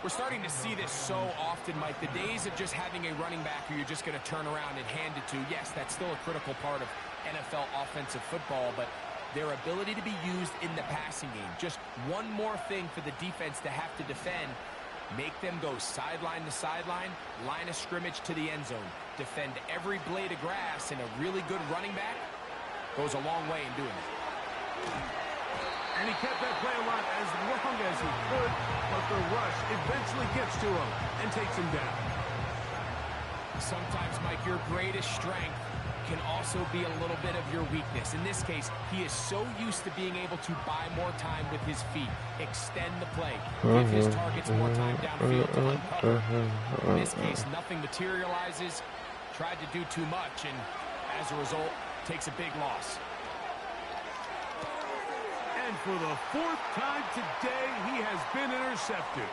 We're starting to see this so often, Mike. The days of just having a running back who you're just going to turn around and hand it to, yes, that's still a critical part of NFL offensive football, but their ability to be used in the passing game. Just one more thing for the defense to have to defend. Make them go sideline to sideline, line of scrimmage to the end zone. Defend every blade of grass, and a really good running back goes a long way in doing it. And he kept that play alive as long as he could, but the rush eventually gets to him and takes him down. Sometimes, Mike, your greatest strength can also be a little bit of your weakness. In this case, he is so used to being able to buy more time with his feet, extend the play, give his targets more time downfield to uncover. In this case, nothing materializes, tried to do too much, and as a result, takes a big loss. And for the 4th time today, he has been intercepted.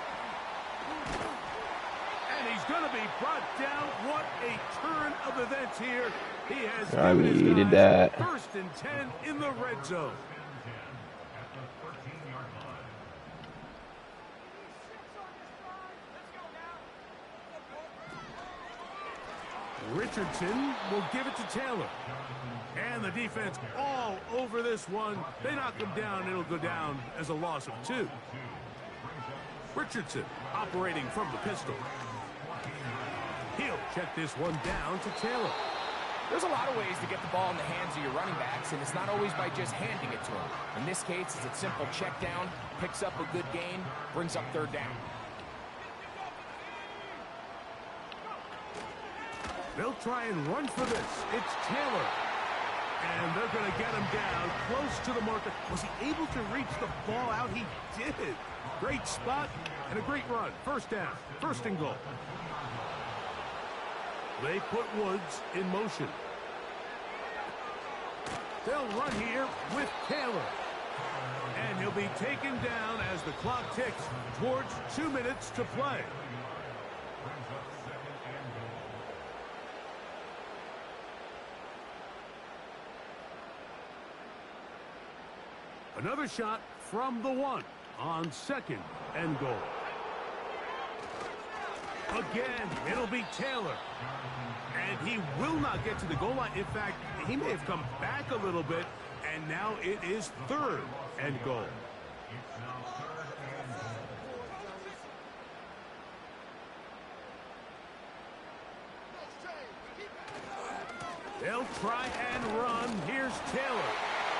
And he's going to be brought down. What a turn of events here. He has I given his needed guys that. 1st and 10 in the red zone. Richardson will give it to Taylor. And the defense all over this one. They knock him down. It'll go down as a loss of 2. Richardson operating from the pistol. He'll check this one down to Taylor. There's a lot of ways to get the ball in the hands of your running backs, and it's not always by just handing it to them. In this case, it's a simple check down, picks up a good gain, brings up 3rd down. They'll try and run for this. It's Taylor. And they're going to get him down close to the marker. Was he able to reach the ball out? He did. Great spot and a great run. 1st down. 1st and goal. They put Woods in motion. They'll run here with Taylor. And he'll be taken down as the clock ticks towards 2 minutes to play. Another shot from the 1 on 2nd and goal. Again, it'll be Taylor. And he will not get to the goal line. In fact, he may have come back a little bit, and now it is 3rd and goal. They'll try and run. Here's Taylor.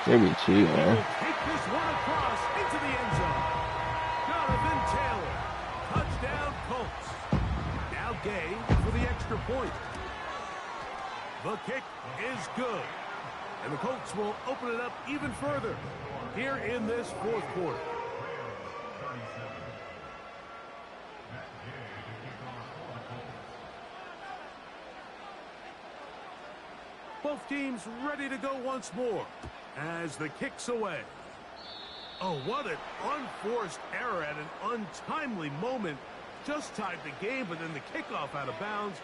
Maybe cheat, man. Take this one across into the end zone. Jonathan Taylor. Touchdown, Colts. Now Gay for the extra point. The kick is good. And the Colts will open it up even further here in this 4th quarter. Both teams ready to go once more as the kick's away. Oh, what an unforced error at an untimely moment. Just tied the game, but then the kickoff out of bounds,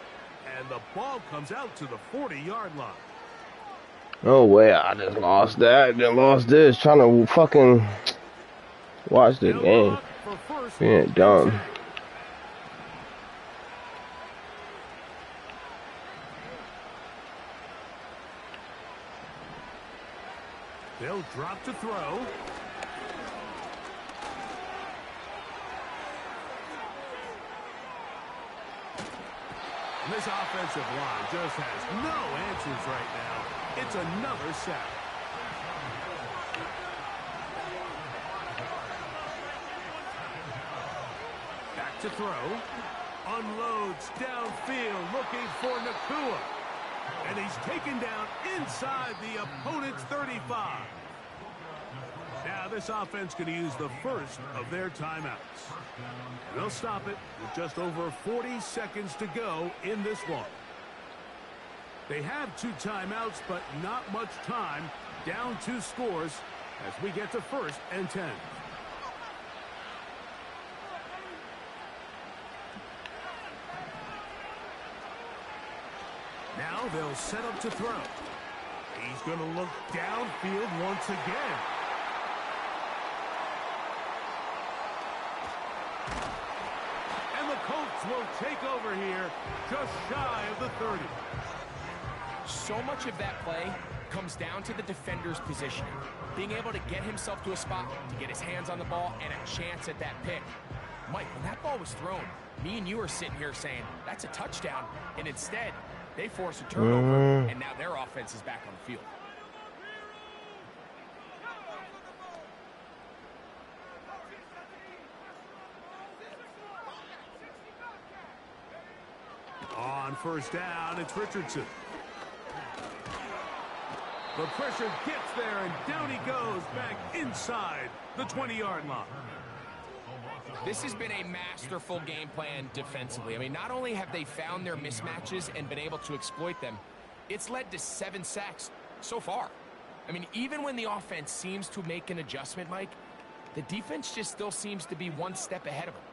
and the ball comes out to the 40-yard line. No way, I just lost that, then lost this, trying to fucking watch the game. Being dumb. They'll drop to throw. And this offensive line just has no answers right now. It's another sack. Back to throw. Unloads downfield looking for Nakua. And he's taken down inside the opponent's 35. Now this offense going to use the first of their timeouts. They'll stop it with just over 40 seconds to go in this one. They have 2 timeouts, but not much time. Down 2 scores as we get to 1st and 10. Now they'll set up to throw. He's going to look downfield once again. And the Colts will take over here just shy of the 30. So much of that play comes down to the defender's positioning. Being able to get himself to a spot, to get his hands on the ball, and a chance at that pick. Mike, when that ball was thrown, me and you are sitting here saying, that's a touchdown. And instead, they force a turnover, and now their offense is back on the field. On 1st down, it's Richardson. The pressure gets there, and down he goes back inside the 20-yard line. This has been a masterful game plan defensively. I mean, not only have they found their mismatches and been able to exploit them, it's led to 7 sacks so far. I mean, even when the offense seems to make an adjustment, Mike, the defense just still seems to be one step ahead of them.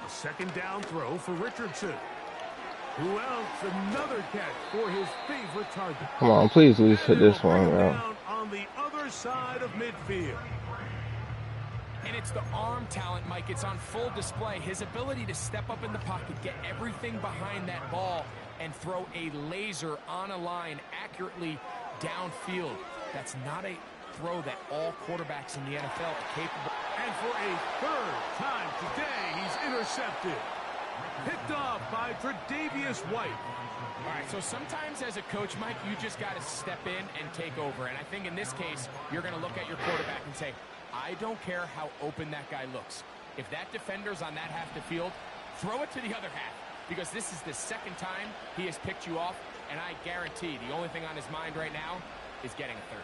A 2nd down throw for Richardson. Who else? Another catch for his favorite target. Come on, please at least hit this one, bro. On the other side of midfield. And it's the arm talent, Mike. It's on full display. His ability to step up in the pocket, get everything behind that ball, and throw a laser on a line accurately downfield. That's not a throw that all quarterbacks in the NFL are capable. And for a third time today, he's intercepted. Picked off by Tre'Davious White. All right, so sometimes as a coach, Mike, you just got to step in and take over. And I think in this case, you're going to look at your quarterback and say, I don't care how open that guy looks. If that defender's on that half the field, throw it to the other half. Because this is the second time he has picked you off, and I guarantee the only thing on his mind right now is getting a third.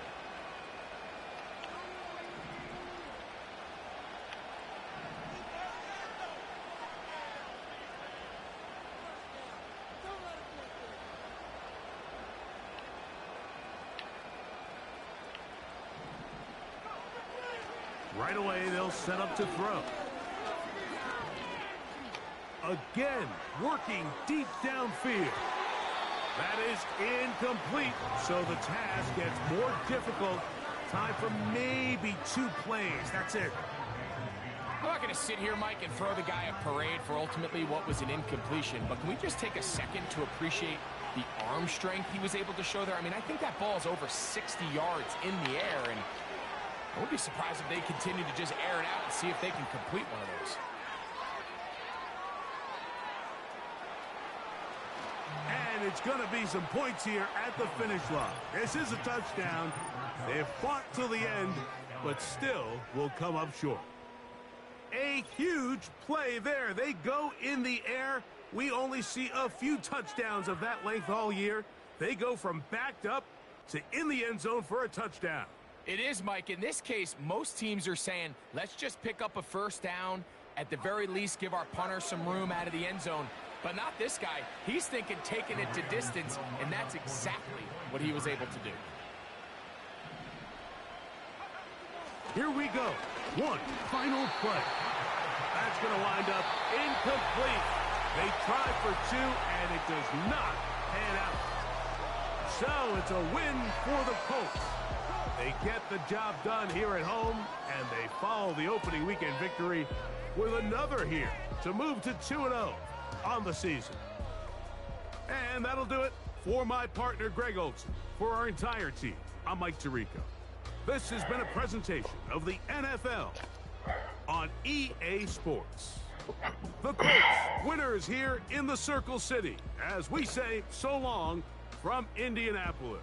Right away, they'll set up to throw. Again, working deep downfield. That is incomplete, so the task gets more difficult. Time for maybe 2 plays. That's it. I'm not going to sit here, Mike, and throw the guy a parade for ultimately what was an incompletion, but can we just take a second to appreciate the arm strength he was able to show there? I mean, I think that ball is over 60 yards in the air, and I wouldn't be surprised if they continue to just air it out and see if they can complete one of those. And it's going to be some points here at the finish line. This is a touchdown. They've fought till the end, but still will come up short. A huge play there. They go in the air. We only see a few touchdowns of that length all year. They go from backed up to in the end zone for a touchdown. It is, Mike. In this case, most teams are saying, let's just pick up a first down. At the very least, give our punter some room out of the end zone. But not this guy. He's thinking taking it to distance, and that's exactly what he was able to do. Here we go. One final play. That's going to wind up incomplete. They try for 2, and it does not pan out. So it's a win for the Colts. They get the job done here at home, and they follow the opening weekend victory with another here to move to 2-0 on the season. And that'll do it for my partner, Greg Olson. For our entire team, I'm Mike Tirico. This has been a presentation of the NFL on EA Sports. The Colts, winners here in the Circle City, as we say so long from Indianapolis.